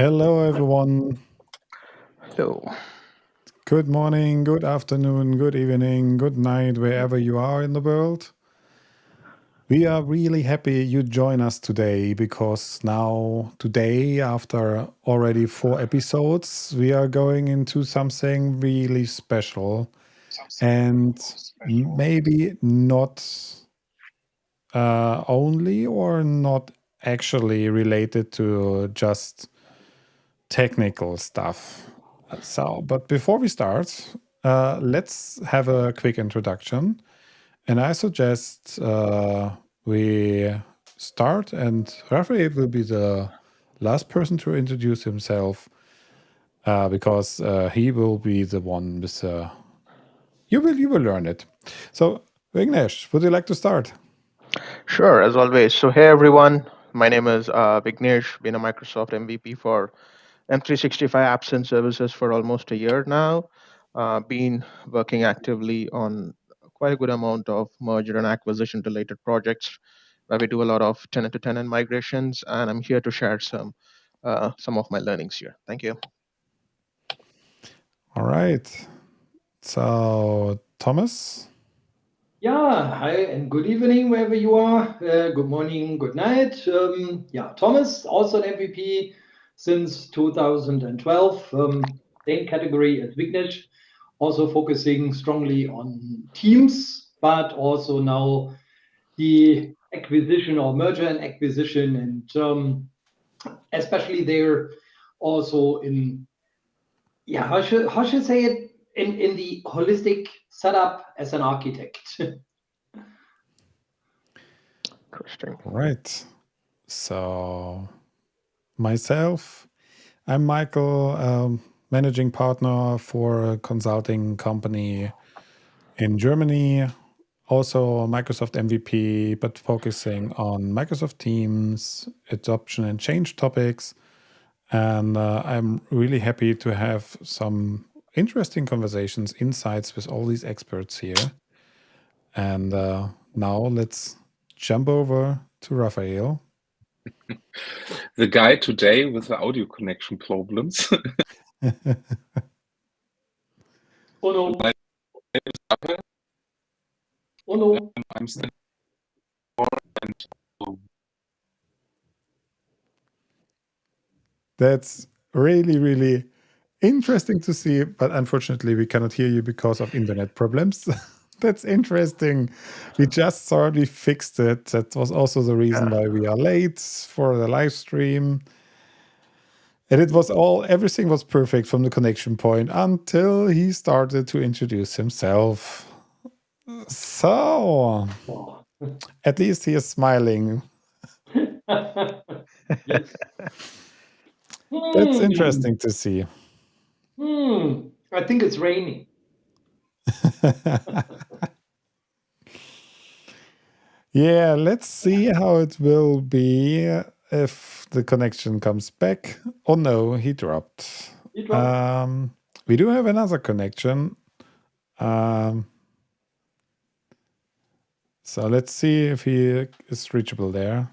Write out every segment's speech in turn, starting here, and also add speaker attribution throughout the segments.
Speaker 1: Hello, everyone.
Speaker 2: Hello.
Speaker 1: Good morning, good afternoon, good evening, good night, wherever you are in the world. We are really happy you join us today because now, today, after already 4 episodes, we are going into something really special and maybe not only or not actually related to just technical stuff. But before we start, let's have a quick introduction. And I suggest we start, and Raphael will be the last person to introduce himself because he will be the one with. You will learn it. So, Vignesh, would you like to start?
Speaker 2: Sure, as always. So, hey everyone, my name is Vignesh, been a Microsoft MVP for M365 apps and services for almost a year now. Been working actively on quite a good amount of merger and acquisition related projects where we do a lot of tenant-to-tenant migrations, and I'm here to share some of my learnings here. Thank you.
Speaker 1: All right. So, Thomas.
Speaker 3: Yeah, hi and good evening wherever you are. Good morning, good night. Thomas, also an MVP since 2012. Same category as Vignesh, also focusing strongly on teams, but also now the acquisition or merger and acquisition, and especially there also in how should I say it in the holistic setup as an architect.
Speaker 2: Interesting.
Speaker 1: Right. So, myself, I'm Michael, managing partner for a consulting company in Germany. Also, Microsoft MVP, but focusing on Microsoft Teams, adoption and change topics. And I'm really happy to have some interesting conversations, insights with all these experts here. And now let's jump over to Raphael.
Speaker 4: The guy today with the audio connection problems.
Speaker 3: Oh no.
Speaker 4: My name is Raphael.
Speaker 3: Oh no.
Speaker 4: I'm still and
Speaker 1: That's really, really interesting to see, but unfortunately, we cannot hear you because of internet problems. That's interesting. We just thought we fixed it. That was also the reason why we are late for the live stream. And it was everything was perfect from the connection point until he started to introduce himself. So,
Speaker 3: Oh.
Speaker 1: at least he is smiling.
Speaker 3: Yes.
Speaker 1: That's interesting to see.
Speaker 3: I think it's raining.
Speaker 1: Yeah, let's see how it will be if the connection comes back. Oh no, he dropped.
Speaker 3: You dropped.
Speaker 1: We do have another connection. So let's see if he is reachable there.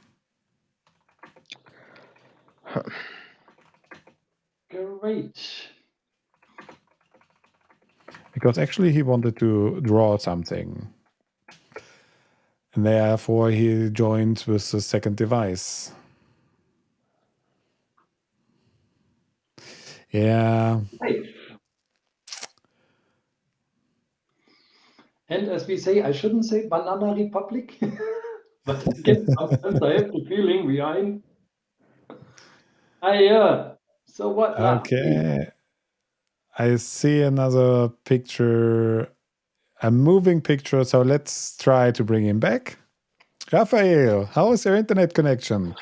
Speaker 3: Great.
Speaker 1: Because actually he wanted to draw something. And therefore he joined with the second device. Yeah.
Speaker 3: Right. And as we say, I shouldn't say Banana Republic, but again, sometimes I have the feeling we are in. Yeah. So what?
Speaker 1: Okay. I see another picture, a moving picture. So let's try to bring him back. Raphael, how is your internet connection?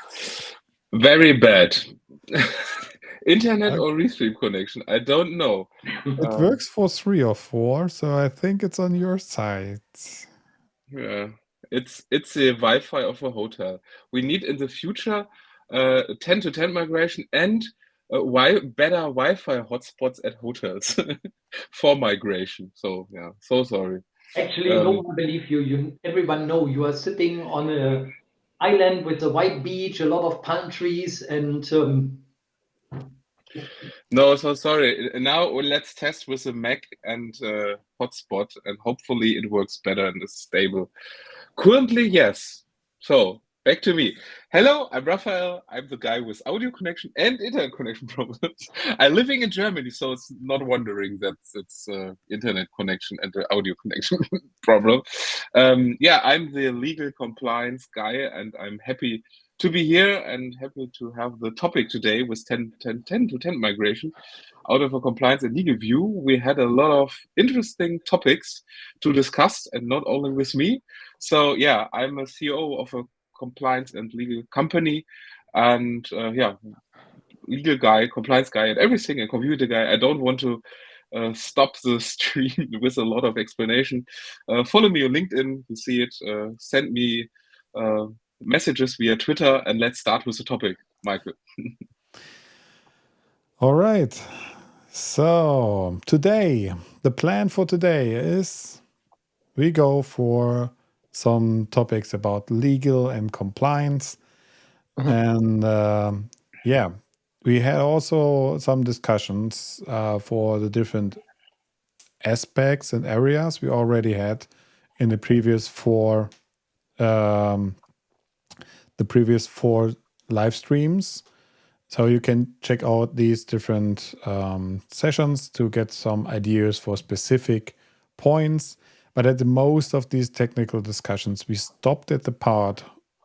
Speaker 4: very bad. Internet or Restream connection? I don't know.
Speaker 1: It works for 3 or 4, so I think it's on your side.
Speaker 4: Yeah, it's the Wi-Fi of a hotel. We need in the future 10-to-10 migration and better Wi-Fi hotspots at hotels for migration. So yeah, so sorry.
Speaker 3: Actually, no one believe you. Everyone know you are sitting on a island with a white beach, a lot of palm trees, and
Speaker 4: No, so sorry. Now let's test with a Mac and hotspot, and hopefully it works better and is stable. Currently, yes. So back to me. Hello, I'm Raphael. I'm the guy with audio connection and internet connection problems. I'm living in Germany, so it's not wondering that it's internet connection and the audio connection problem. Yeah, I'm the legal compliance guy, and I'm happy to be here and happy to have the topic today with 10-to-10 migration. Out of a compliance and legal view, we had a lot of interesting topics to discuss, and not only with me. So yeah, I'm a CEO of a compliance and legal company, and yeah, legal guy, compliance guy, and everything, a computer guy. I don't want to stop the stream with a lot of explanation. Follow me on LinkedIn, you see it. Send me messages via Twitter, and let's start with the topic, Michael.
Speaker 1: All right. So today, the plan for today is we go for some topics about legal and compliance. And yeah, we had also some discussions for the different aspects and areas we already had in the previous four live streams. So you can check out these different sessions to get some ideas for specific points. But at the most of these technical discussions, we stopped at the part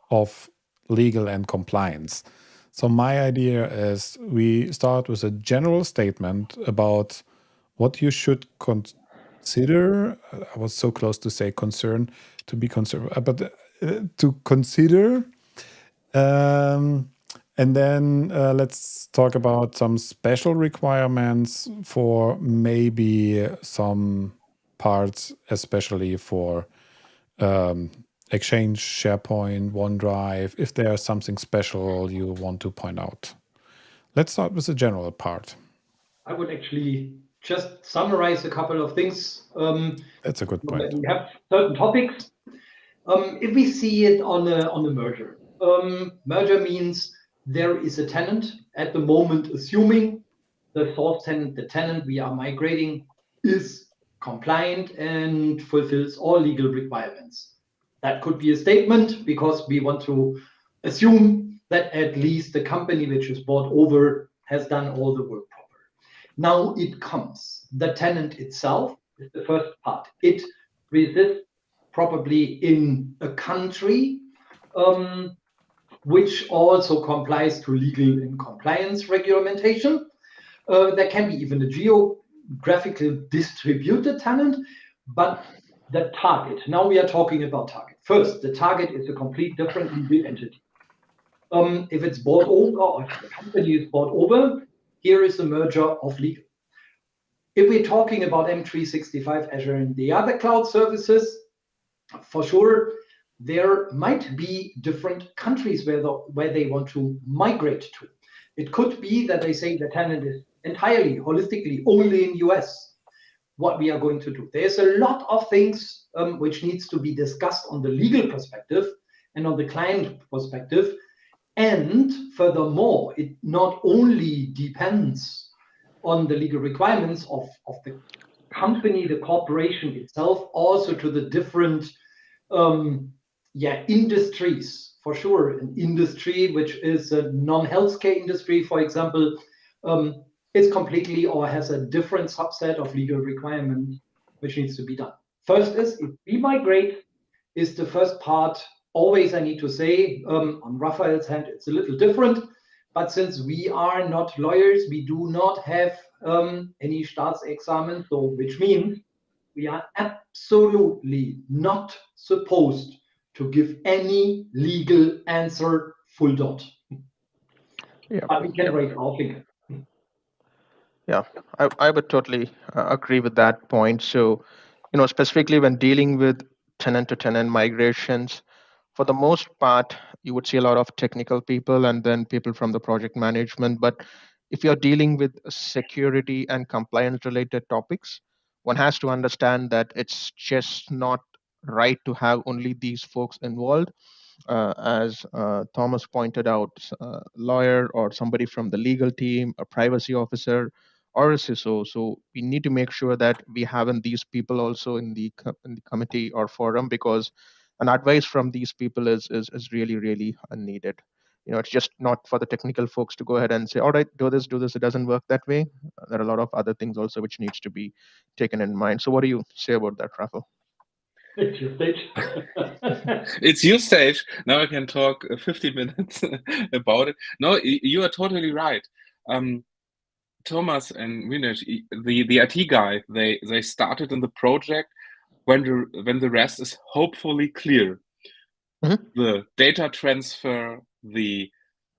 Speaker 1: of legal and compliance. So my idea is we start with a general statement about what you should consider. I was so close to say concern, to be concerned, but to consider. And then let's talk about some special requirements for maybe some parts, especially for Exchange, SharePoint, OneDrive, if there's something special you want to point out. Let's start with the general part.
Speaker 3: I would actually just summarize a couple of things.
Speaker 1: That's a good point.
Speaker 3: We have certain topics. If we see it on a merger, merger means there is a tenant at the moment, assuming the source tenant, the tenant we are migrating, is compliant and fulfills all legal requirements. That could be a statement because we want to assume that at least the company which is bought over has done all the work proper. Now it comes. The tenant itself is the first part. It resists probably in a country which also complies to legal and compliance regulation. There can be even a geographical distributed tenant, but the target, now we are talking about target. First, the target is a complete different legal entity. If it's bought over, or if the company is bought over, here is a merger of legal. If we're talking about M365 Azure and the other cloud services, for sure, there might be different countries where they want to migrate to. It could be that they say the tenant is entirely, holistically, only in US. What we are going to do. There's a lot of things which needs to be discussed on the legal perspective and on the client perspective. And furthermore, it not only depends on the legal requirements of the company, the corporation itself, also to the different industries. For sure, an industry which is a non-healthcare industry, for example, is completely or has a different subset of legal requirements which needs to be done. First is, if we migrate, is the first part. Always I need to say, on Raphael's hand, it's a little different, but since we are not lawyers, we do not have any Staatsexamen, so which means we are absolutely not supposed to give any legal answer full dot.
Speaker 2: Yeah.
Speaker 3: But we can raise our finger.
Speaker 2: Yeah, I would totally agree with that point. So, specifically when dealing with tenant-to-tenant migrations, for the most part, you would see a lot of technical people and then people from the project management. But if you're dealing with security and compliance related topics, one has to understand that it's just not right to have only these folks involved. as Thomas pointed out, a lawyer or somebody from the legal team, a privacy officer, or a CISO. So we need to make sure that we have these people also in in the committee or forum, because an advice from these people is really really needed. It's just not for the technical folks to go ahead and say, all right, do this, do this. It doesn't work that way. There are a lot of other things also which needs to be taken in mind. So what do you say about that, Raphael?
Speaker 3: It's your stage.
Speaker 4: It's your stage. Now I can talk 50 minutes about it. No, you are totally right. Thomas and Vignesh, the IT guy, they started in the project when the rest is hopefully clear.
Speaker 2: Mhm.
Speaker 4: The data transfer,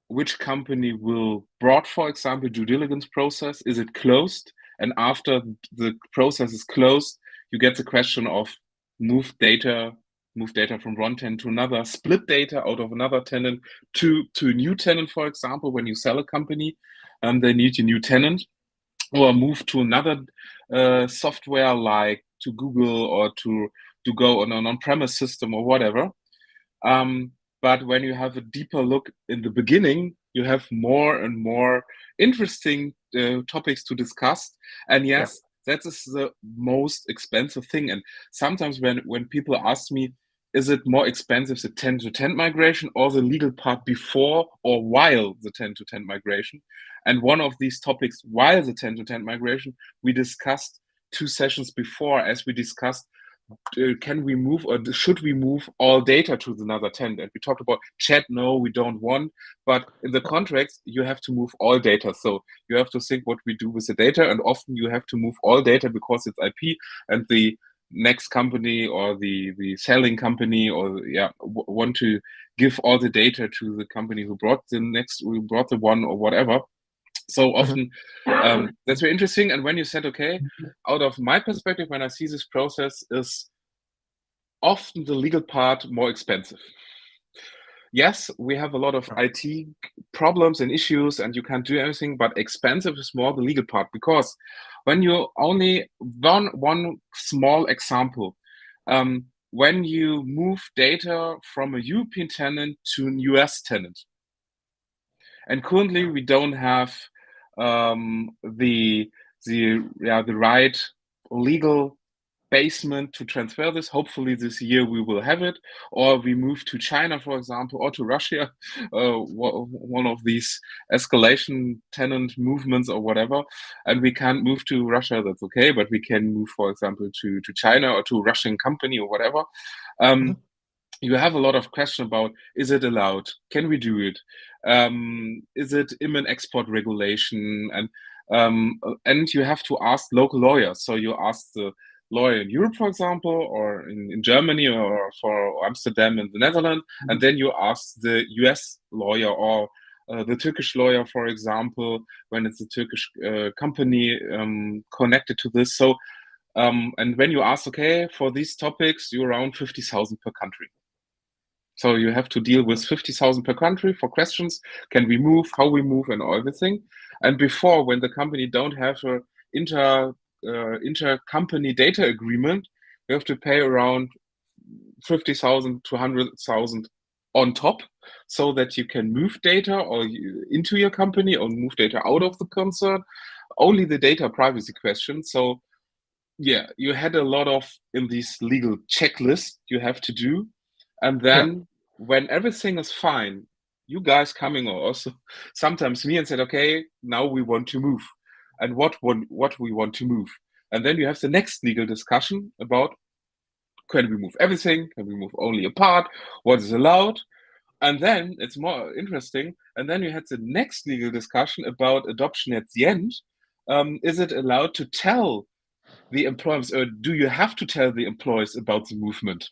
Speaker 4: which company will brought, for example, due diligence process, is it closed? And after the process is closed, you get the question of move data from one tenant to another, split data out of another tenant to a new tenant, for example, when you sell a company, they need a new tenant, or move to another software like to Google, or to go on an on-premise system or whatever. But when you have a deeper look in the beginning, you have more and more interesting topics to discuss. And yes, that is the most expensive thing. And sometimes when people ask me, is it more expensive, the tenant-to-tenant migration or the legal part before or while the tenant-to-tenant migration? And one of these topics, while the tenant-to-tenant migration, we discussed 2 sessions before, as we discussed, can we move, or should we move all data to another tenant? And we talked about chat. No, we don't want. But in the contracts, you have to move all data. So you have to think what we do with the data. And often you have to move all data because it's IP, and the next company or the selling company or want to give all the data to the company who brought the one or whatever. So often that's very interesting. And when you said, okay, out of my perspective, when I see this process, is often the legal part more expensive. Yes, we have a lot of IT problems and issues, and you can't do everything, but expensive is more the legal part, because when you only one small example, when you move data from a European tenant to a US tenant, and currently we don't have the right legal basement to transfer this. Hopefully this year we will have it, or we move to China, for example, or to Russia, one of these escalation tenant movements or whatever, and we can't move to Russia, that's okay, but we can move, for example, to China or to a Russian company or whatever. You have a lot of question about, is it allowed? Can we do it? Is it IMEN export regulation? And you have to ask local lawyers. So you ask the lawyer in Europe, for example, or in Germany, or for Amsterdam in the Netherlands, and then you ask the US lawyer, or the Turkish lawyer, for example, when it's a Turkish company connected to this. So, and when you ask, okay, for these topics, you're around 50,000 per country. So you have to deal with 50,000 per country for questions. Can we move? How we move, and everything. And before, when the company don't have a inter-company data agreement, you have to pay around 50,000 to 100,000 on top, so that you can move data or into your company, or move data out of the concern. Only the data privacy question. So yeah, you had a lot of in these legal checklists you have to do. And then when everything is fine, you guys coming, or also sometimes me, and said, okay, now we want to move. And what we want to move. And then you have the next legal discussion about, can we move everything? Can we move only a part? What is allowed? And then it's more interesting. And then you had the next legal discussion about adoption at the end. Is it allowed to tell the employees, or do you have to tell the employees about the movement?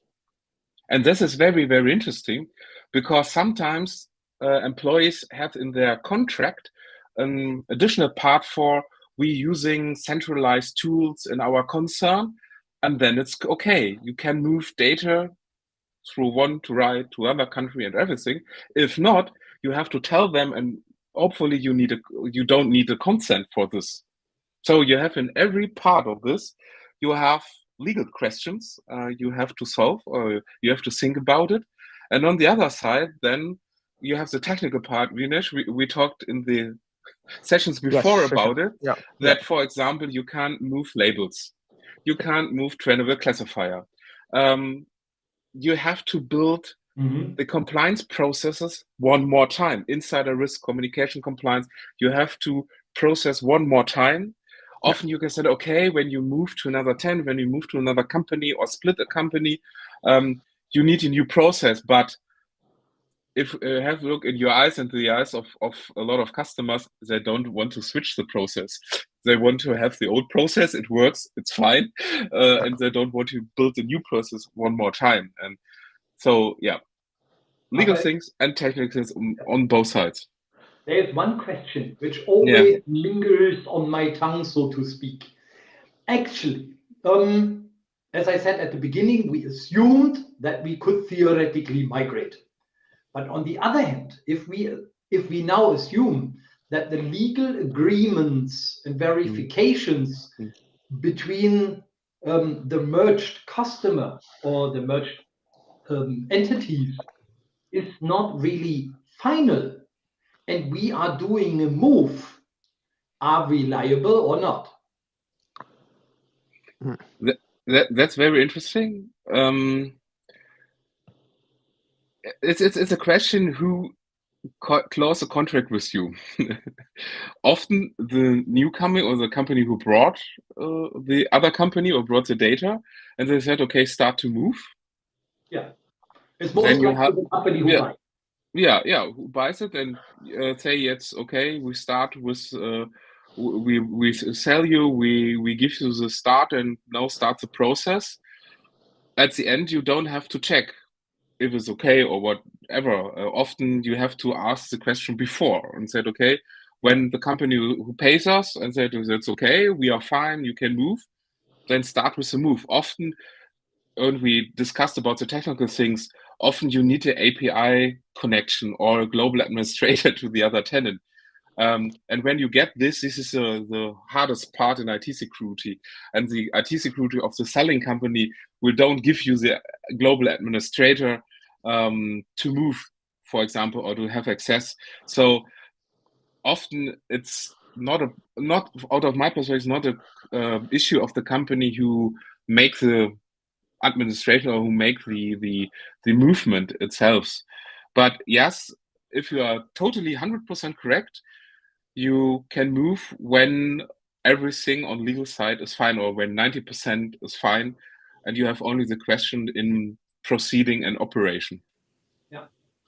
Speaker 4: And this is very, very interesting, because sometimes employees have in their contract an additional part for, we using centralized tools in our concern, and then it's okay. You can move data through one to right to another country and everything. If not, you have to tell them, and hopefully you don't need a consent for this. So you have in every part of this, you have legal questions you have to solve, or you have to think about it. And on the other side, then you have the technical part. Vignesh, we talked in the sessions before about it, that, for example, you can't move labels. You can't move trainable classifier. You have to build the compliance processes one more time. Insider risk, communication compliance, you have to process one more time. Often you can say, okay, when you move to another tenant, when you move to another company or split a company, you need a new process. But if have a look in your eyes and the eyes of a lot of customers, they don't want to switch the process. They want to have the old process. It works. It's fine. And they don't want to build a new process one more time. And so, yeah, legal things and technical things on both sides.
Speaker 3: There's one question which always lingers on my tongue, so to speak. Actually, as I said at the beginning, we assumed that we could theoretically migrate. But on the other hand, if we now assume that the legal agreements and verifications between the merged customer or the merged entities is not really final, and we are doing a move, are we liable or not?
Speaker 4: That's very interesting. It's a question who close a contract with you. Often the newcomer or the company who brought the other company or brought the data, and they said, okay, start to move.
Speaker 3: Yeah, it's most likely the company who buys.
Speaker 4: Who buys it and say, it's okay, we start with we sell you, we give you the start, and now start the process. At the end, you don't have to check if it's okay or whatever. Often you have to ask the question before and said, okay, when the company who pays us and said, that's okay, we are fine, you can move, then start with the move. Often, when we discussed about the technical things, often you need an API connection or a global administrator to the other tenant. And when you get this is the hardest part in IT security. And the IT security of the selling company don't give you the global administrator to move, for example, or to have access. So often it's not out of my perspective, not a issue of the company who make the administrator or who make the movement itself. But yes, if you are totally 100% correct, you can move when everything on legal side is fine, or when 90% is fine, and you have only the question in proceeding and operation.
Speaker 3: Yeah,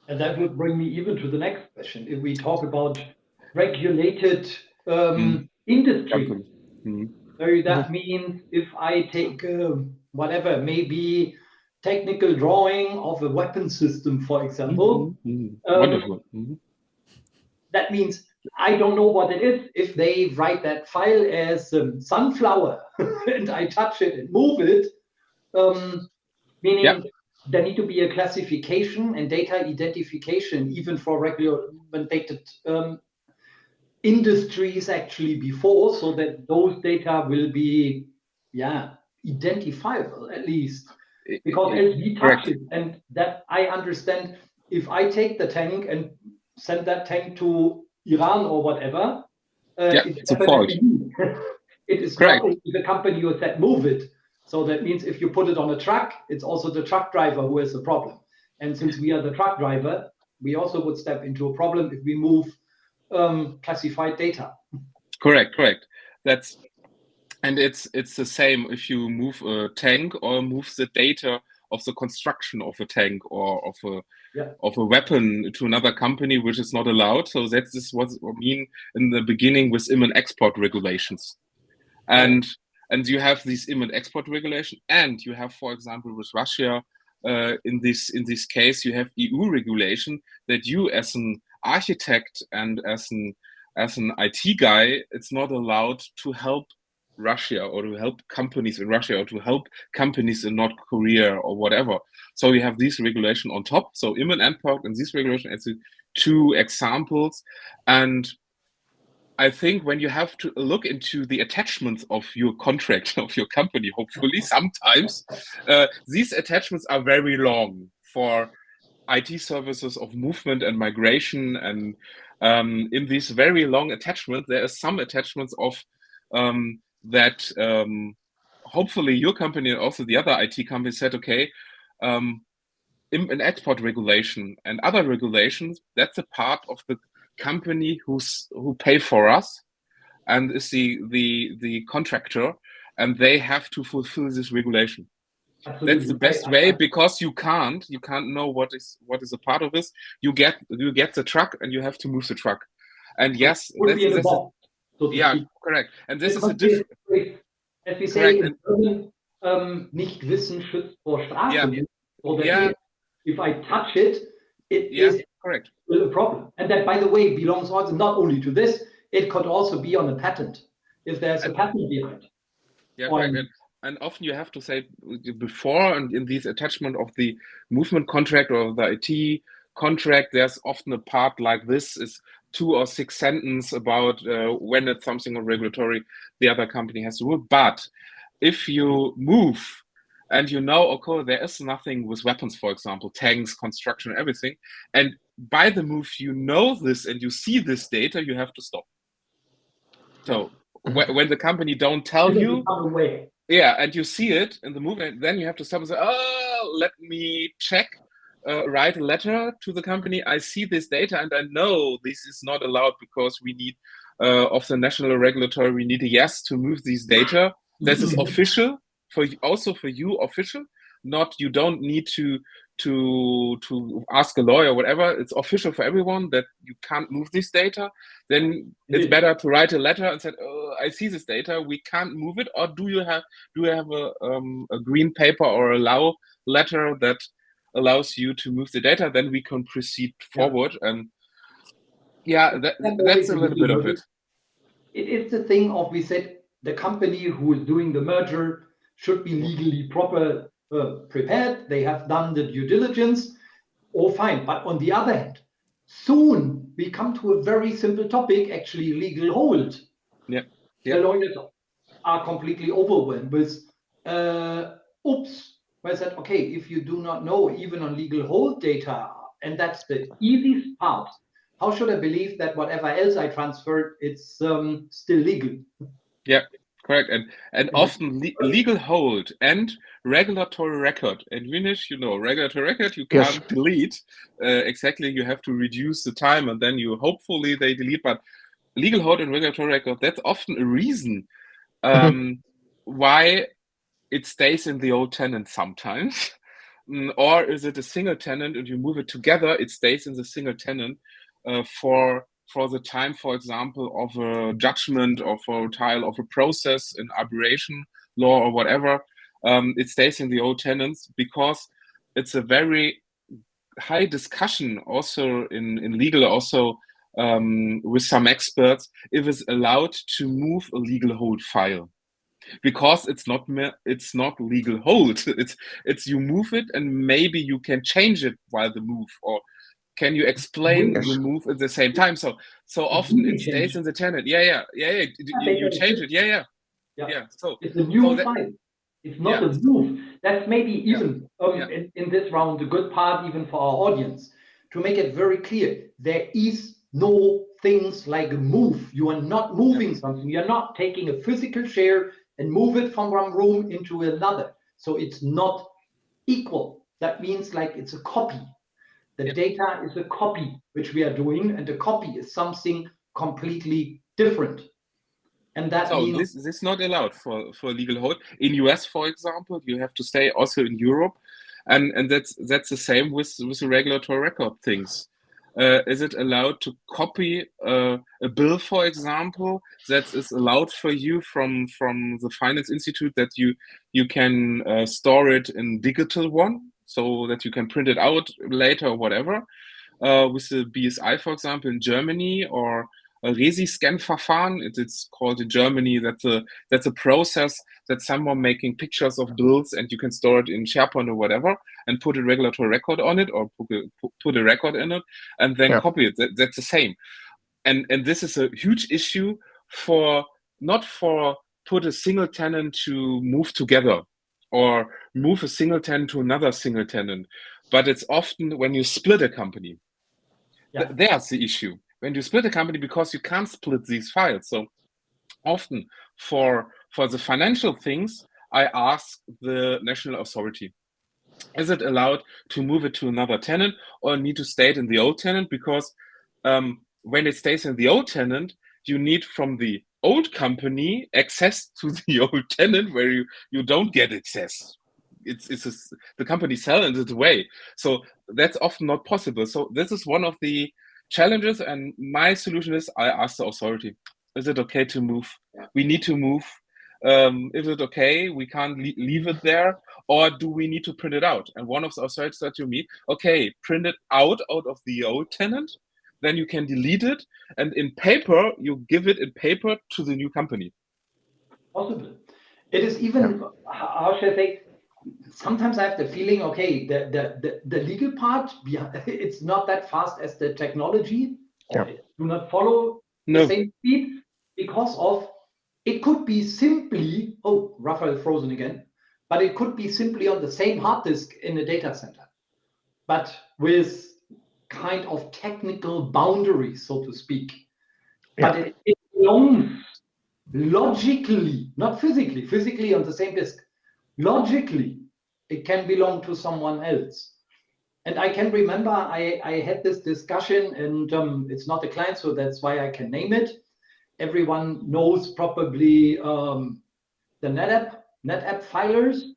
Speaker 3: and that would bring me even to the next question. If we talk about regulated industry, so that means if I take whatever, maybe technical drawing of a weapon system, for example,
Speaker 4: wonderful.
Speaker 3: That means I don't know what it is. If they write that file as sunflower and I touch it and move it, meaning there need to be a classification and data identification even for regulated industries actually before, so that those data will be identifiable at least, because as we touch it, and that I understand, if I take the tank and send that tank to Iran or whatever, it's definitely it is not the company who said move it. So that means if you put it on a truck, it's also the truck driver who has the problem. And since we are the truck driver, we also would step into a problem if we move classified data.
Speaker 4: Correct. And it's the same if you move a tank or move the data of the construction of a tank or of a weapon to another company, which is not allowed. So that's what I mean in the beginning with import export regulations. And you have these import export regulation, and you have, for example, with Russia, in this case, you have EU regulation that you as an architect and as an IT guy, it's not allowed to help Russia or to help companies in Russia or to help companies in North Korea or whatever. So we have this regulation on top. So import export and this regulation as two examples. And I think when you have to look into the attachments of your contract, of your company, hopefully sometimes these attachments are very long for IT services of movement and migration, and in these very long attachments, there are some attachments of that hopefully your company and also the other IT companies said, okay, in export regulation and other regulations, that's a part of the company who pay for us and is the contractor, and they have to fulfill this regulation.
Speaker 3: Absolutely.
Speaker 4: That's the best way, because you can't know what is a part of this. You get the truck and you have to move the truck. And yes,
Speaker 3: would be in the box, so to
Speaker 4: yeah,
Speaker 3: speak.
Speaker 4: correct. And this is a different,
Speaker 3: as we say in German, nicht wissen schützt vor Strafe.
Speaker 4: Yeah.
Speaker 3: So that
Speaker 4: Yeah.
Speaker 3: if I touch it, it
Speaker 4: Yeah,
Speaker 3: is
Speaker 4: correct.
Speaker 3: a problem. And that, by the way, belongs also not only to this, it could also be on a patent, if there's a patent behind.
Speaker 4: Yeah, correct. And often you have to say before, and in this attachment of the movement contract or the IT contract, there's often a part like this is 2 or 6 sentences about when it's something on regulatory, the other company has to move. But if you move and you know, okay, there is nothing with weapons, for example, tanks, construction, everything, and by the move you know this and you see this data, you have to stop. So when the company don't tell you, yeah, and you see it in the movie, then you have to stop and say, oh, let me check, write a letter to the company. I see this data and I know this is not allowed because we need, of the national regulatory, we need a yes to move these data. This is official, also for you official, not, you don't need to ask a lawyer or whatever. It's official for everyone that you can't move this data. Then it's better to write a letter and say, oh, I see this data, we can't move it. Or do you have a green paper or allow letter that allows you to move the data? Then we can proceed forward. And yeah, that's a little bit of it.
Speaker 3: It is the thing of, we said, the company who is doing the merger should be legally proper prepared. They have done the due diligence, all fine. But on the other hand, soon we come to a very simple topic, actually legal hold.
Speaker 4: Yeah.
Speaker 3: The lawyers are completely overwhelmed with, oops. I said, okay, if you do not know even on legal hold data, and that's the easiest part, how should I believe that whatever else I transferred, it's still legal?
Speaker 4: Yeah, correct. And often legal hold and regulatory record. And Vignesh, you know, regulatory record you can't delete. Exactly, you have to reduce the time, and then you hopefully they delete. But legal hold and regulatory record, that's often a reason why it stays in the old tenant sometimes. Or is it a single tenant and you move it together, it stays in the single tenant for the time, for example, of a judgment or for a trial of a process in arbitration law or whatever. It stays in the old tenants because it's a very high discussion also in legal, also with some experts, if it's allowed to move a legal hold file. Because it's not legal hold. It's you move it and maybe you can change it while the move, or can you explain the move at the same time? So often it stays in the tenant. Yeah. You change it. Yeah. So
Speaker 3: it's a new file. It's not a move. That's maybe even in this round the good part, even for our audience, to make it very clear. There is no things like a move. You are not moving something. You are not taking a physical share and move it from one room into another. So it's not equal. That means like it's a copy. The data is a copy, which we are doing, and the copy is something completely different. And that means
Speaker 4: this is not allowed for legal hold. In US, for example, you have to stay also in Europe, and that's the same with the regulatory record things. Is it allowed to copy a bill, for example, that is allowed for you from the finance institute, that you can store it in digital one, so that you can print it out later or whatever, with the BSI, for example, in Germany, or a Resi-Scan-Verfahren, it's called in Germany. That's a process that someone making pictures of bills and you can store it in SharePoint or whatever and put a regulatory record on it, or put a record in it and then copy it. That's the same. And this is a huge issue not for put a single tenant to move together or move a single tenant to another single tenant, but it's often when you split a company.
Speaker 3: Yeah.
Speaker 4: There's the issue. When you split a company, because you can't split these files. So often for the financial things, I ask the national authority, is it allowed to move it to another tenant or need to stay in the old tenant? Because when it stays in the old tenant, you need from the old company access to the old tenant where you don't get access. The company selling it away. So that's often not possible. So this is one of the challenges, and my solution is I ask the authority, is it okay to move? We need to move. Is it okay? We can't leave it there, or do we need to print it out? And one of the authorities said to me, okay, print it out of the old tenant, then you can delete it, and in paper, you give it in paper to the new company.
Speaker 3: Possible. It is even, how should I say, sometimes I have the feeling, okay, the legal part, it's not that fast as the technology, or it do not follow the same speed, because of, it could be simply, oh, Raphael frozen again, but it could be simply on the same hard disk in a data center, but with kind of technical boundaries, so to speak. But it belongs logically, not physically on the same disk. Logically, it can belong to someone else. And I can remember I had this discussion, and it's not a client, so that's why I can name it. Everyone knows probably the NetApp filers.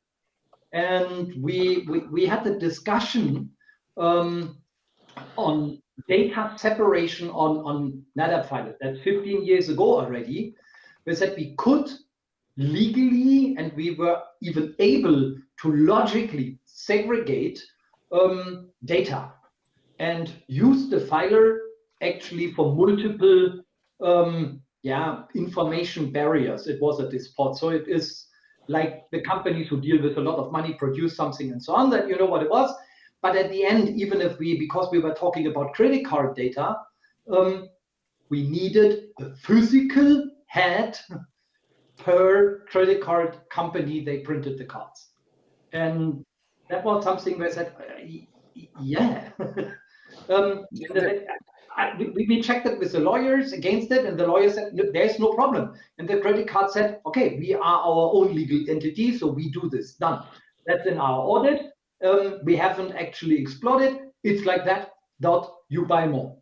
Speaker 3: And we had the discussion on data separation on NetApp filers. That's 15 years ago already. We said we could legally, and we were even able to logically segregate data and use the filer actually for multiple information barriers. It was at this point. So it is like the companies who deal with a lot of money produce something and so on, that you know what it was. But at the end, even if because we were talking about credit card data, we needed a physical head per credit card company they printed the cards. And that was something where I said, yeah. We checked it with the lawyers against it, and the lawyer said, there's no problem. And the credit card said, okay, we are our own legal entity, so we do this, done. That's in our audit. We haven't actually explored. It's like that, you buy more.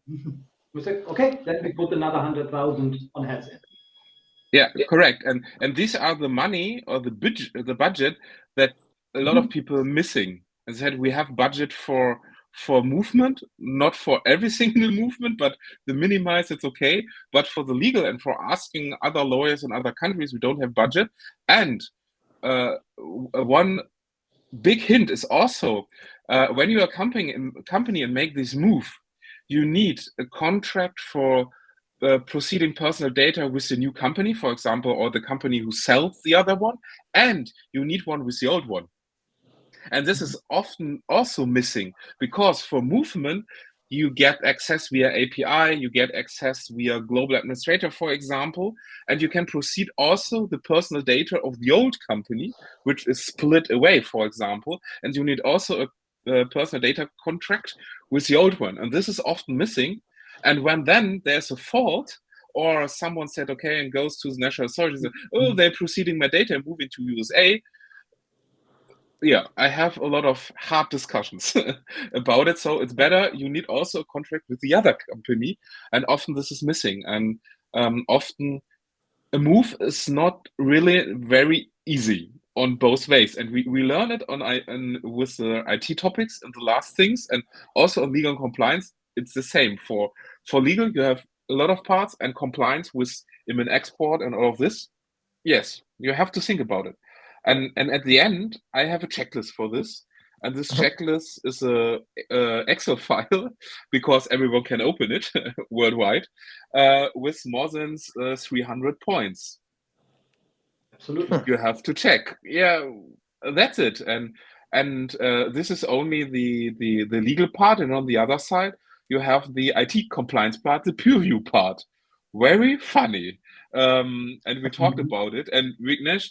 Speaker 3: We said, okay, then we put another 100,000 on heads in.
Speaker 4: Yeah, correct. And these are the money or the budget that a lot of people are missing. As I said, we have budget for movement, not for every single movement, but the minimize, it's okay. But for the legal and for asking other lawyers in other countries, we don't have budget. And one big hint is also when you are company and make this move, you need a contract for proceeding personal data with the new company, for example, or the company who sells the other one, and you need one with the old one. And this is often also missing, because for movement, you get access via API, you get access via global administrator, for example, and you can proceed also the personal data of the old company, which is split away, for example, and you need also a personal data contract with the old one. And this is often missing. And when then there's a fault, or someone said, okay, and goes to the national authorities, and, oh, they're proceeding my data and moving to USA. Yeah, I have a lot of hard discussions about it. So it's better, you need also a contract with the other company. And often this is missing. And often a move is not really very easy on both ways. And we learn it with the IT topics and the last things. And also on legal and compliance, it's the same. For legal, you have a lot of parts, and compliance with IMIN export and all of this. Yes, you have to think about it. And at the end, I have a checklist for this. And this checklist is a Excel file, because everyone can open it worldwide, with more than 300 points.
Speaker 3: Absolutely.
Speaker 4: You have to check. Yeah, that's it. And this is only the legal part. And on the other side, you have the IT compliance part, the peer review part. Very funny. And we talked about it. And Vignesh,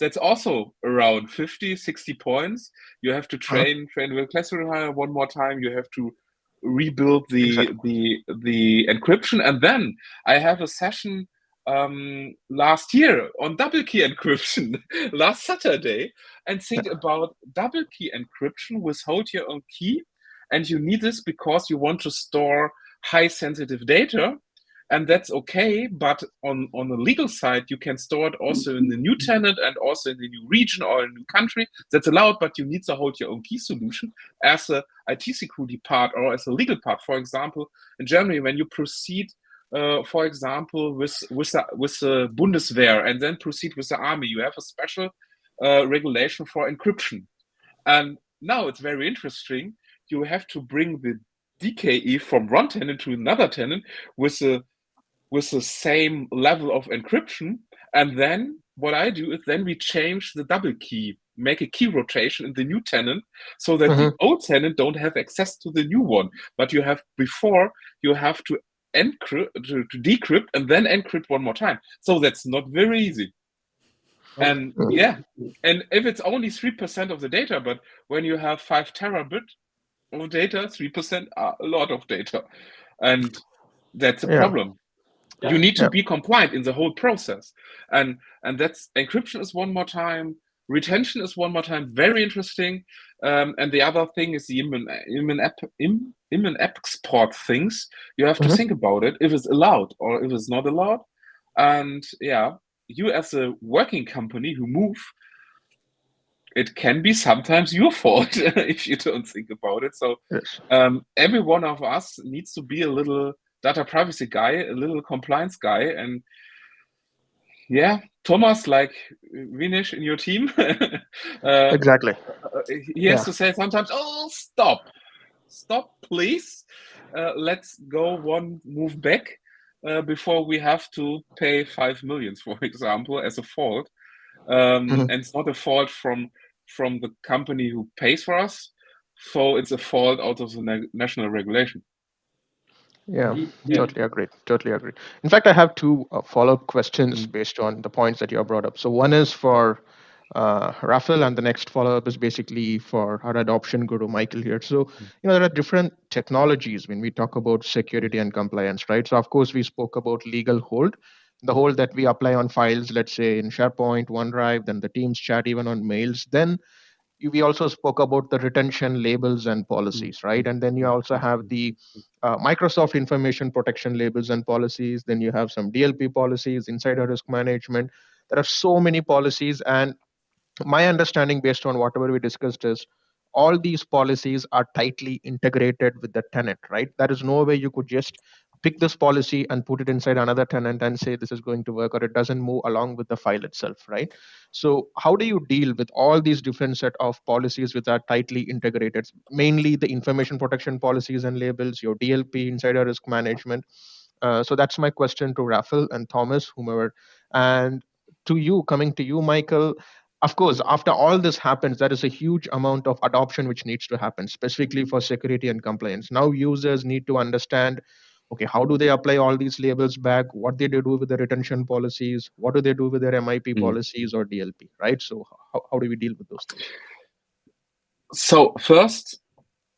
Speaker 4: that's also around 50, 60 points. You have to train the classifier one more time. You have to rebuild the encryption, and then I have a session last year on double key encryption last Saturday, and think about double key encryption with hold your own key, and you need this because you want to store high sensitive data, and that's okay. But on the legal side, you can store it also in the new tenant and also in the new region or a new country. That's allowed, but you need to hold your own key solution as a IT security part or as a legal part. For example, in Germany, when you proceed, for example, with the Bundeswehr and then proceed with the army, you have a special regulation for encryption. And now it's very interesting. You have to bring the DKE from one tenant to another tenant with the same level of encryption. And then what I do is then we change the double key, make a key rotation in the new tenant so that the old tenant don't have access to the new one. But you have to encrypt, to decrypt and then encrypt one more time. So that's not very easy. And and if it's only 3% of the data, but when you have 5 terabit of data, 3% are a lot of data. And that's a problem. You need to be compliant in the whole process. And that's encryption is one more time, retention is one more time, very interesting. And the other thing is the imman export things. You have to think about it, if it's allowed or if it's not allowed. And you as a working company who move, it can be sometimes your fault if you don't think about it. So every one of us needs to be a little data privacy guy, a little compliance guy. And Thomas, like Vignesh in your team,
Speaker 2: exactly.
Speaker 4: He has to say sometimes, oh, stop, please. Let's go one move back before we have to pay 5 million, for example, as a fault. And it's not a fault from the company who pays for us. So it's a fault out of the national regulation.
Speaker 2: Totally agree. In fact, I have two follow-up questions based on the points that you have brought up. So one is for Raphael, and the next follow-up is basically for our adoption guru Michael here. So there are different technologies when we talk about security and compliance, right? So of course we spoke about legal hold, the hold that we apply on files, let's say in SharePoint, OneDrive, then the Teams chat, even on mails. Then we also spoke about the retention labels and policies, right? And then you also have the Microsoft information protection labels and policies. Then you have some DLP policies, insider risk management. There are so many policies, and my understanding based on whatever we discussed is all these policies are tightly integrated with the tenant, right? There is no way you could just pick this policy and put it inside another tenant and say this is going to work, or it doesn't move along with the file itself, right? So how do you deal with all these different set of policies which are tightly integrated, mainly the information protection policies and labels, your DLP, insider risk management? So that's my question to Raphael and Thomas, whomever. And coming to you, Michael, of course, after all this happens, there is a huge amount of adoption which needs to happen, specifically for security and compliance. Now users need to understand, okay, how do they apply all these labels back? What do they do with the retention policies? What do they do with their MIP policies or DLP, right? So how do we deal with those things?
Speaker 4: So first,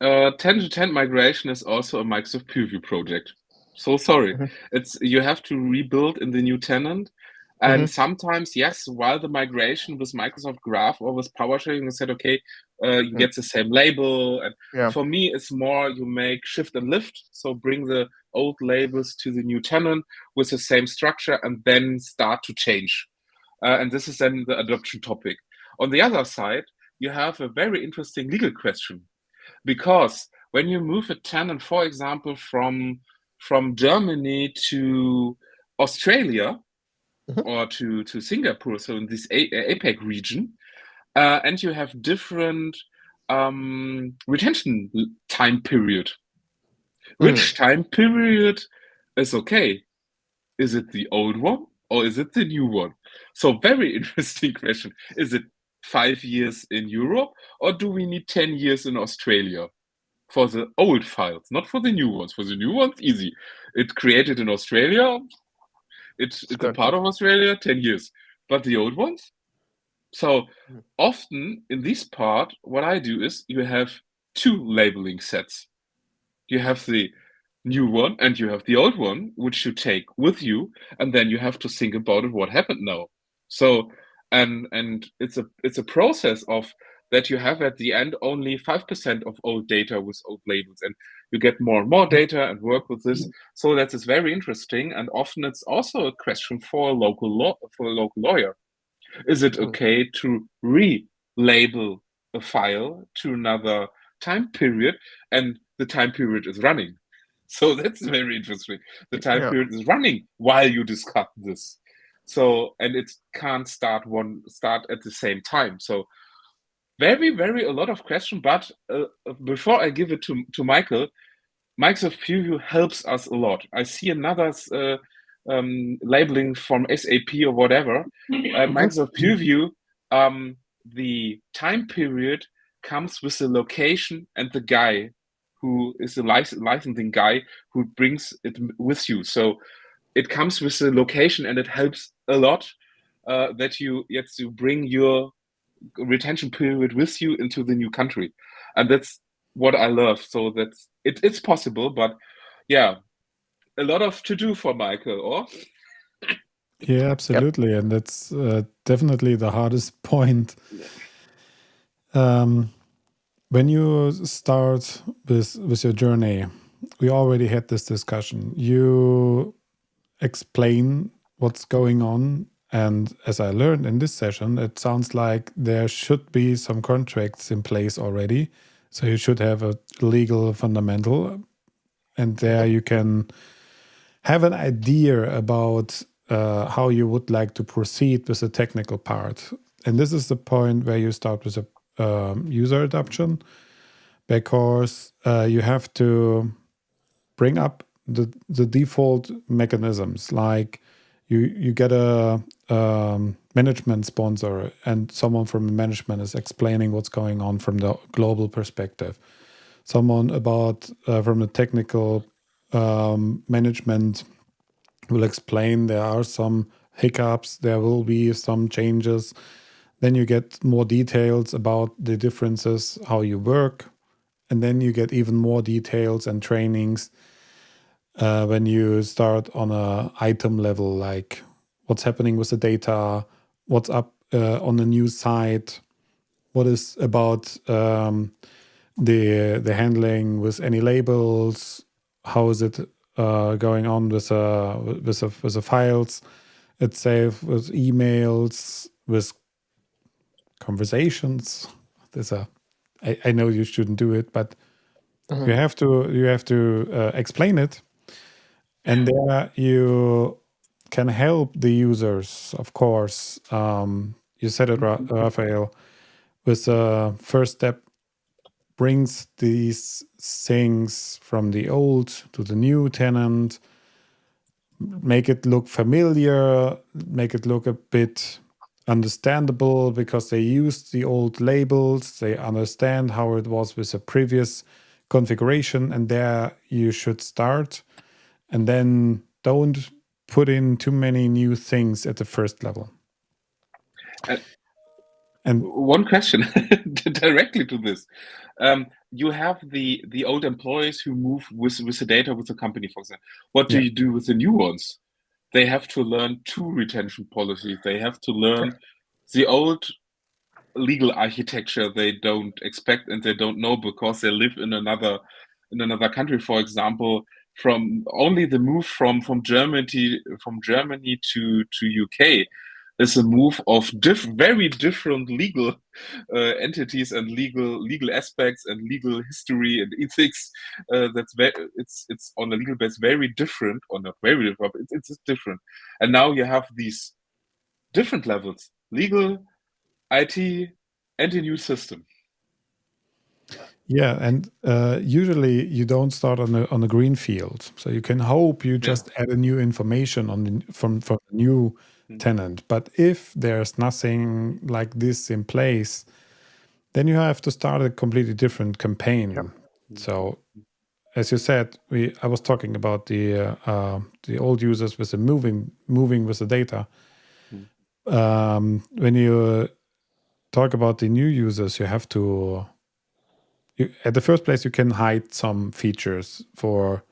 Speaker 4: Tenant-to-Tenant Migration is also a Microsoft Preview project. So sorry, you have to rebuild in the new tenant. And sometimes, yes, while the migration with Microsoft Graph or with PowerShell, you said, okay, you get the same label. And for me, it's more you make shift and lift. So bring the old labels to the new tenant with the same structure and then start to change. And this is then the adoption topic. On the other side, you have a very interesting legal question. Because when you move a tenant, for example, from Germany to Australia, or to Singapore, so in this APAC region, and you have different retention time period. Which time period is okay? Is it the old one or is it the new one? So very interesting question. Is it 5 years in Europe or do we need 10 years in Australia? For the old files, not for the new ones. For the new ones, easy. It created in Australia, it's a part of Australia, 10 years. But the old ones, So often in this part, what I do is you have two labeling sets. You have the new one and you have the old one, which you take with you, and then you have to think about it, what happened now. So and it's a process of that you have at the end only 5% of old data with old labels, and you get more and more data and work with this. So that is very interesting, and often it's also a question for a local lawyer. Is it okay to relabel a file to another time period, and the time period is running? So that's very interesting. The time
Speaker 2: Yeah.
Speaker 4: period is running while you discuss this. So, and it can't start at the same time. So very a lot of question. But before I give it to Michael, Microsoft Preview helps us a lot. I see another labeling from SAP or whatever. Microsoft Preview, the time period comes with the location and the guy who is the licensing guy who brings it with you. So it comes with the location, and it helps a lot that you bring your retention period with you into the new country, and that's what I love. So that's it's possible, but yeah, a lot of to do for Michael. Or
Speaker 1: Yeah, absolutely. And that's definitely the hardest point. When you start with your journey, we already had this discussion. You explain what's going on. And as I learned in this session, it sounds like there should be some contracts in place already. So you should have a legal fundamental. And there you can have an idea about how you would like to proceed with the technical part. And this is the point where you start with a user adoption, because you have to bring up the default mechanisms. Like you get a management sponsor, and someone from the management is explaining what's going on from the global perspective. Someone about from the technical management will explain there are some hiccups, there will be some changes. Then you get more details about the differences, how you work, and then you get even more details and trainings when you start on a item level, like what's happening with the data, what's up on the new site, what is about the handling with any labels, how is it going on with the files itself, with emails, with conversations. I know you shouldn't do it, but you have to explain it, and there you can help the users, of course. You said it, Raphael, with the first step brings these things from the old to the new tenant, make it look familiar, make it look a bit understandable, because they used the old labels, they understand how it was with the previous configuration, and there you should start. And then don't put in too many new things at the first level.
Speaker 4: And one question directly to this. You have the old employees who move with the data with the company, for example. What do you do with the new ones? They have to learn two retention policies. They have to learn the old legal architecture they don't expect and they don't know because they live in another country. For example, from only the move from Germany to UK is a move of very different legal entities and legal aspects and legal history and ethics. That's it's on a legal base very different, or not very different. It's different, and now you have these different levels: legal, IT, and a new system.
Speaker 1: Yeah, and usually you don't start on a green field, so you can hope you just add a new information from the new tenant. But if there's nothing like this in place, then you have to start a completely different campaign. So, as you said, I was talking about the old users with the moving with the data. When you talk about the new users, you have to, at the first place, you can hide some features for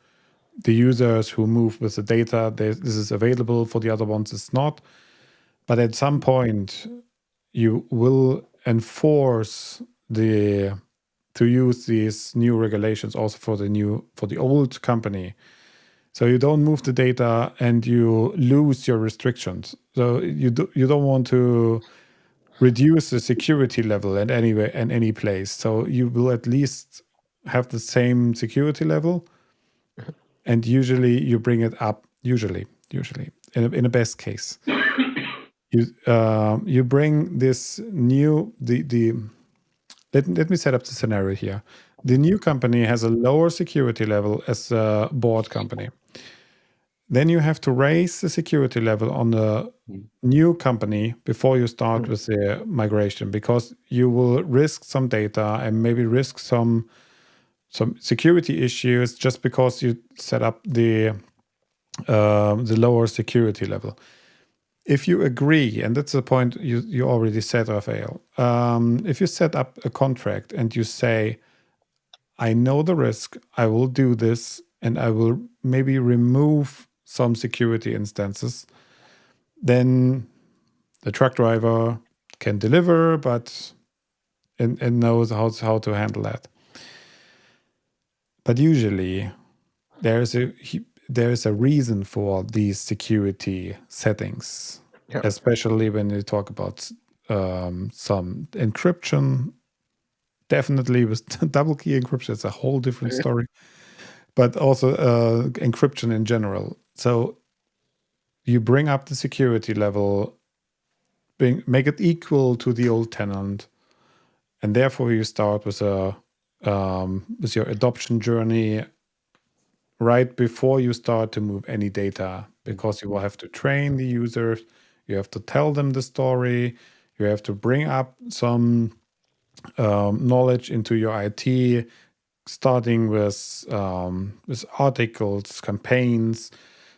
Speaker 1: the users who move with the data. This is available, for the other ones it's not. But at some point, you will enforce to use these new regulations also for the old company. So you don't move the data and you lose your restrictions. So you don't want to reduce the security level at any place. So you will at least have the same security level, and usually you bring it up. Usually in a best case, you bring this new Let me set up the scenario here. The new company has a lower security level as a board company. Then you have to raise the security level on the new company before you start with the migration, because you will risk some data and maybe risk some security issues just because you set up the lower security level. If you agree, and that's the point you already said, Raphael, if you set up a contract and you say, I know the risk, I will do this, and I will maybe remove some security instances, then the truck driver can deliver, but and knows how to handle that. But usually there is a reason for these security settings, especially when you talk about some encryption. Definitely with double key encryption, it's a whole different story. But also encryption in general. So you bring up the security level, make it equal to the old tenant, and therefore you start with your adoption journey right before you start to move any data, because you will have to train the users, you have to tell them the story, you have to bring up some knowledge into your IT, starting with articles, campaigns,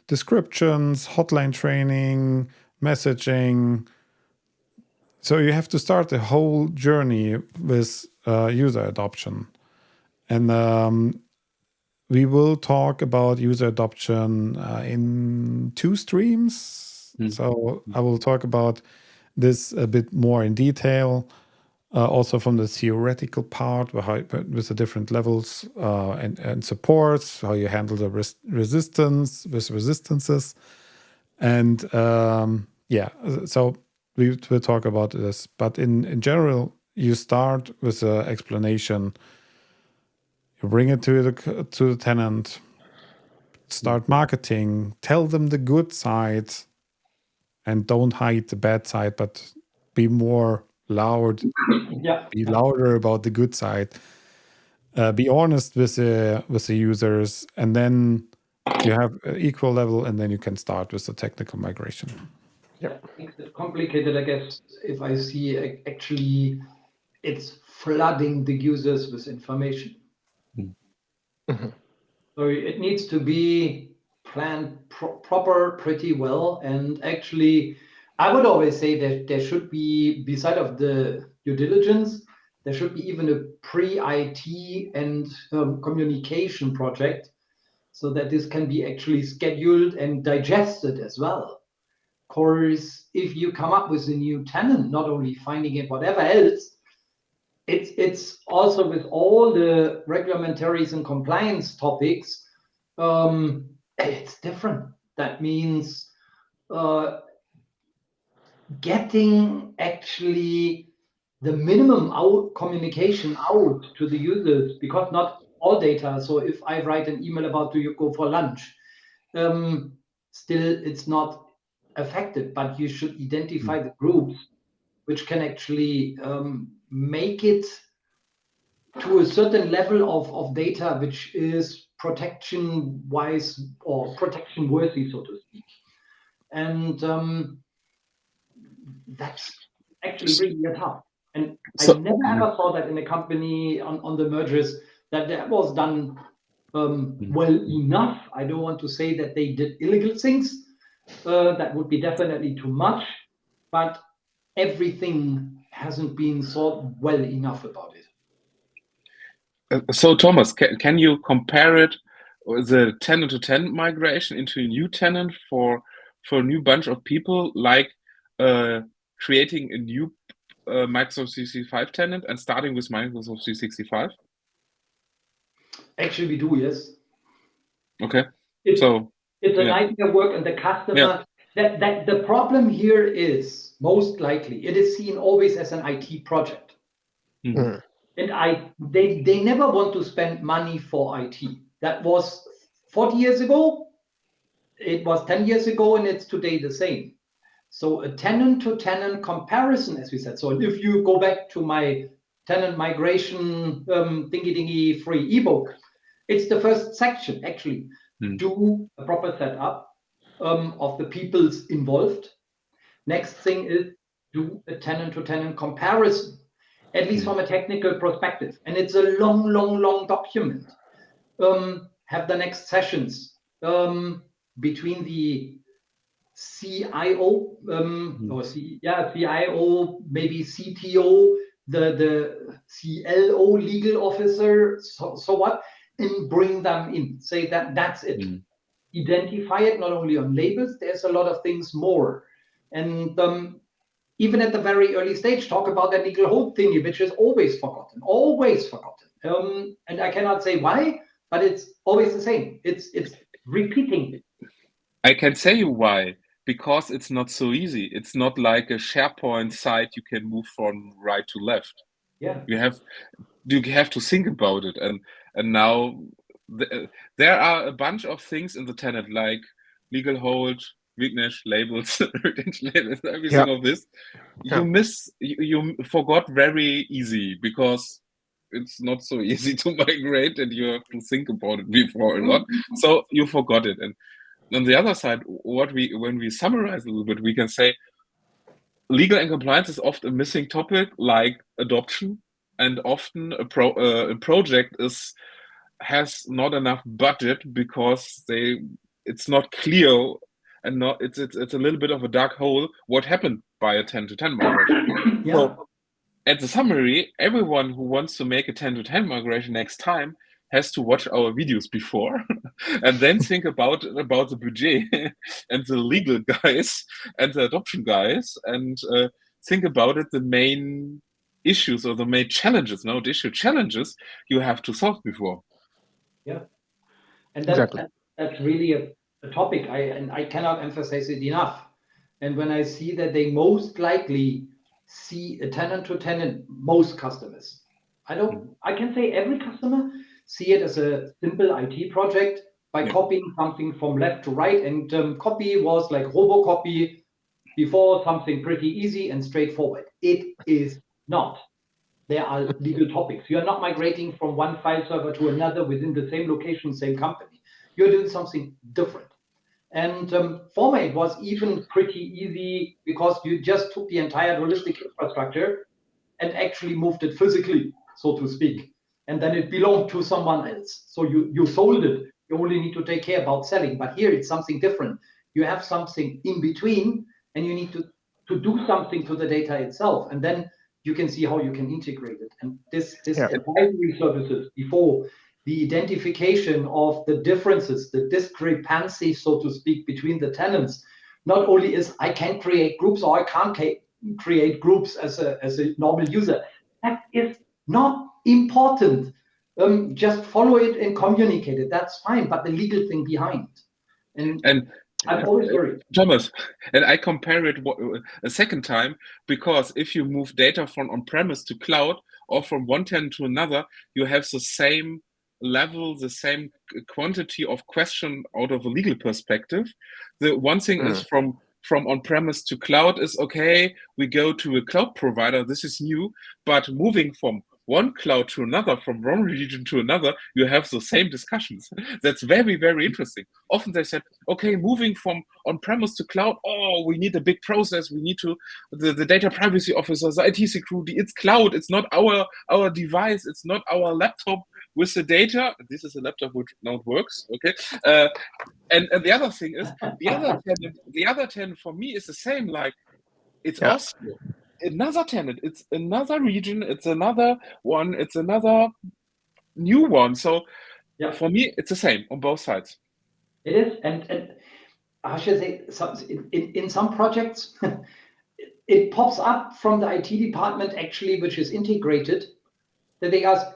Speaker 1: descriptions, hotline training, messaging. So you have to start the whole journey with user adoption. And we will talk about user adoption in 2 streams. So I will talk about this a bit more in detail, also from the theoretical part, with the different levels and supports, how you handle the resistances. And so we will talk about this. But in general, you start with an explanation. You bring it to the tenant, start marketing, tell them the good side, and don't hide the bad side, but be more loud. Be louder about the good side. Be honest with the users, and then you have an equal level, and then you can start with the technical migration.
Speaker 3: It makes it complicated, I guess, if I see actually it's flooding the users with information. So it needs to be planned proper pretty well. And actually, I would always say that there should be, beside of the due diligence, there should be even a pre-IT and communication project, so that this can be actually scheduled and digested as well. Of course, if you come up with a new tenant, not only finding it, whatever else, it's also with all the regulatories and compliance topics, it's different. That means getting actually the minimum communication out to the users, because not all data. So if I write an email about, do you go for lunch? Still, it's not affected, but you should identify the groups which can actually make it to a certain level of data which is protection wise or protection worthy, so to speak. And that's actually really tough. And I never ever saw that in a company on the mergers that was done well enough. I don't want to say that they did illegal things. That would be definitely too much. But everything hasn't been thought well enough about it.
Speaker 4: So Thomas, can you compare it, the tenant-to-tenant migration into a new tenant for a new bunch of people, like creating a new Microsoft 365 tenant and starting with Microsoft 365?
Speaker 3: Actually, we do, yes.
Speaker 4: Okay.
Speaker 3: It's a
Speaker 4: yeah.
Speaker 3: nightmare work, and the customer. That the problem here is most likely it is seen always as an IT project.
Speaker 2: Mm.
Speaker 3: And they never want to spend money for IT. That was 40 years ago, it was 10 years ago, and it's today the same. So a tenant-to-tenant comparison, as we said. So if you go back to my tenant migration dingy free ebook, it's the first section, actually. Do a proper setup of the peoples involved. Next thing is do a tenant-to-tenant comparison, at least from a technical perspective. And it's a long document. Have the next sessions between the CIO CIO, maybe CTO, the CLO, legal officer, so what, and bring them in. Say that's it. Identify it not only on labels. There's a lot of things more, and even at the very early stage, talk about that legal hold thingy, which is always forgotten. And I cannot say why, but it's always the same. It's repeating.
Speaker 4: I can tell you why. Because it's not so easy. It's not like a SharePoint site you can move from right to left.
Speaker 3: Yeah.
Speaker 4: You have to think about it. And now there are a bunch of things in the tenant, like legal hold, Vignesh labels, retention labels, everything of this. You forgot very easy because it's not so easy to migrate, and you have to think about it before a lot. So you forgot it. And on the other side, when we summarize a little bit, we can say legal and compliance is often a missing topic, like adoption, and often a project has not enough budget because it's not clear, and it's a little bit of a dark hole what happened by a 10-to-10 migration.
Speaker 3: Yeah.
Speaker 4: So at the summary, everyone who wants to make a 10-to-10 migration next time has to watch our videos before and then think about the budget and the legal guys and the adoption guys, and think about it, the main issues or the main challenges, challenges you have to solve before.
Speaker 3: Yeah. And
Speaker 2: Exactly.
Speaker 3: that's really a topic, I cannot emphasize it enough. And when I see that they most likely see a tenant-to-tenant, most customers, I can say every customer see it as a simple IT project by copying something from left to right. And copy was like robocopy before, something pretty easy and straightforward. It is not. There are legal topics. You are not migrating from one file server to another within the same location, same company. You're doing something different. And for me, it was even pretty easy because you just took the entire holistic infrastructure and actually moved it physically, so to speak. And then it belonged to someone else. So you sold it. You only need to take care about selling. But here it's something different. You have something in between, and you need to do something to the data itself. And then you can see how you can integrate it. And this advisory services before the identification of the differences, the discrepancies, so to speak, between the tenants, not only is I can create groups or I can't create groups as a normal user. That is not important. Just follow it and communicate it. That's fine. But the legal thing behind. And I'm always worried.
Speaker 4: Thomas, and I compare it a second time, because if you move data from on-premise to cloud or from one tenant to another, you have the same level, the same quantity of question out of a legal perspective. The one thing is from on-premise to cloud is okay, we go to a cloud provider, this is new, but moving from one cloud to another, from one region to another, you have the same discussions. That's very, very interesting. Often they said, okay, moving from on-premise to cloud, we need a big process. We need the data privacy officers, the IT security, it's cloud. It's not our device. It's not our laptop with the data. This is a laptop which now works, okay? And the other thing is, the other tenant for me is the same, like, it's Oslo. another tenant. It's another region. It's another one. It's another new one. So
Speaker 3: Yeah.
Speaker 4: for me, it's the same on both sides.
Speaker 3: It is, and how should I say, in some projects, it pops up from the IT department actually, which is integrated, that they ask,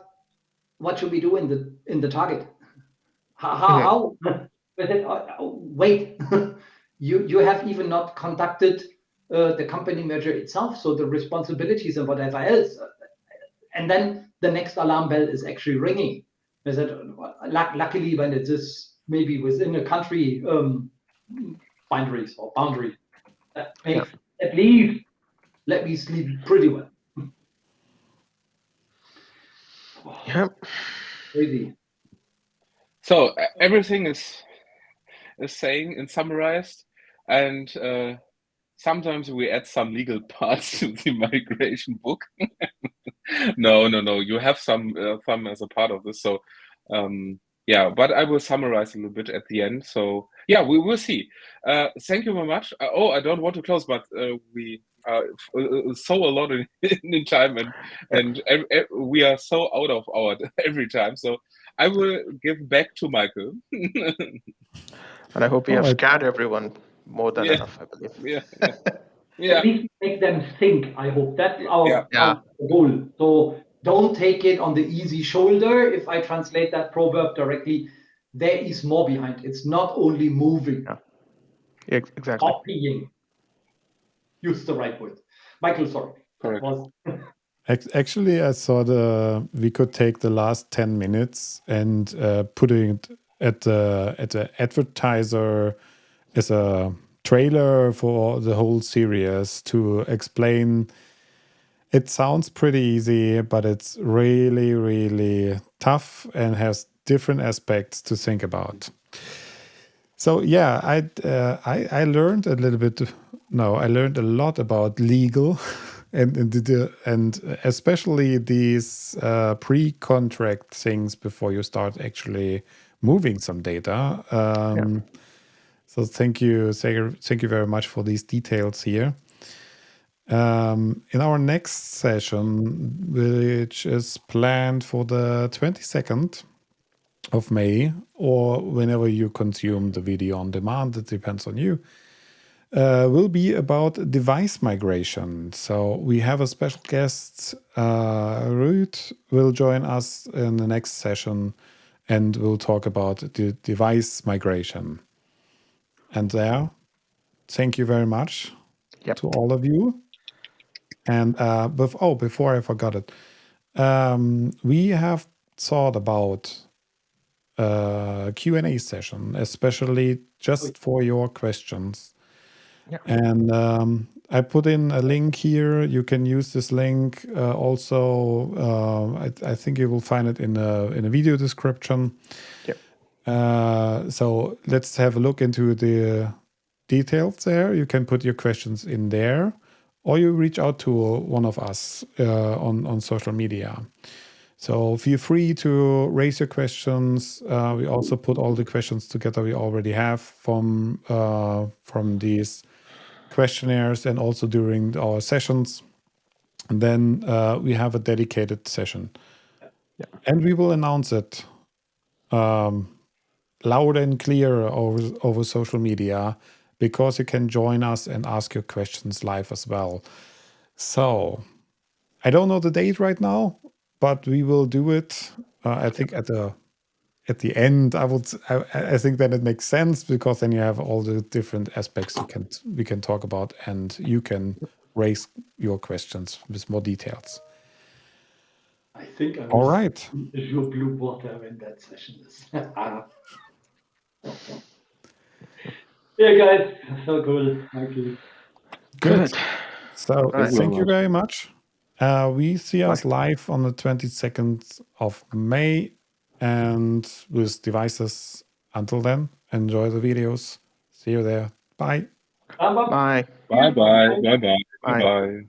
Speaker 3: what should we do in the target? How? But then, wait, you have even not conducted the company merger itself, so the responsibilities and whatever else, and then the next alarm bell is actually ringing. I said, luckily, when it is maybe within a country boundaries or boundary, that makes at least let me sleep pretty well.
Speaker 2: Yeah.
Speaker 3: Crazy.
Speaker 4: So everything is saying and summarized, and sometimes we add some legal parts to the migration book. No. You have some fun as a part of this. So yeah, but I will summarize a little bit at the end. So yeah, we will see. Thank you very much. I don't want to close, but we are so a lot in time, and we are so out of our every time. So I will give back to Michael.
Speaker 2: And I hope we have
Speaker 1: Alright.
Speaker 2: scared everyone more than
Speaker 4: Yeah.
Speaker 2: enough, I believe.
Speaker 4: Yeah.
Speaker 3: At least make them think. I hope that's our
Speaker 2: Yeah.
Speaker 3: goal. So don't take it on the easy shoulder. If I translate that proverb directly, there is more behind. It's not only moving,
Speaker 2: Yeah, exactly.
Speaker 3: copying. Use the right word. Michael, sorry.
Speaker 4: Correct.
Speaker 1: Actually, I thought we could take the last 10 minutes and put it at the advertiser as a trailer for the whole series to explain. It sounds pretty easy, but it's really, really tough and has different aspects to think about. So yeah, I learned a little bit. No, I learned a lot about legal, and especially these pre-contract things before you start actually moving some data. So thank you very much for these details here. In our next session, which is planned for the 22nd of May, or whenever you consume the video on demand, it depends on you, will be about device migration. So we have a special guest, Ruth, will join us in the next session, and we'll talk about the device migration. And there, thank you very much to all of you. And before I forgot it, we have thought about a Q&A session, especially just for your questions. And I put in a link here. You can use this link also. I think you will find it in a video description. So let's have a look into the details there. You can put your questions in there, or you reach out to one of us on social media. So feel free to raise your questions. We also put all the questions together we already have from these questionnaires and also during our sessions. And then we have a dedicated session. And we will announce it loud and clear over social media, because you can join us and ask your questions live as well. So I don't know the date right now, but we will do it. I think at the end, I think that it makes sense, because then you have all the different aspects we can talk about, and you can raise your questions with more details.
Speaker 3: I think I
Speaker 1: All right.
Speaker 3: Your blue water when that session is. Yeah, guys, so cool. Thank you.
Speaker 1: Good. So thank you
Speaker 4: much.
Speaker 1: very much. We see us live on the 22nd of May, and with devices. Until then, enjoy the videos. See you there. Bye.
Speaker 3: Bye.
Speaker 4: Bye. Bye. Bye. Bye. Bye.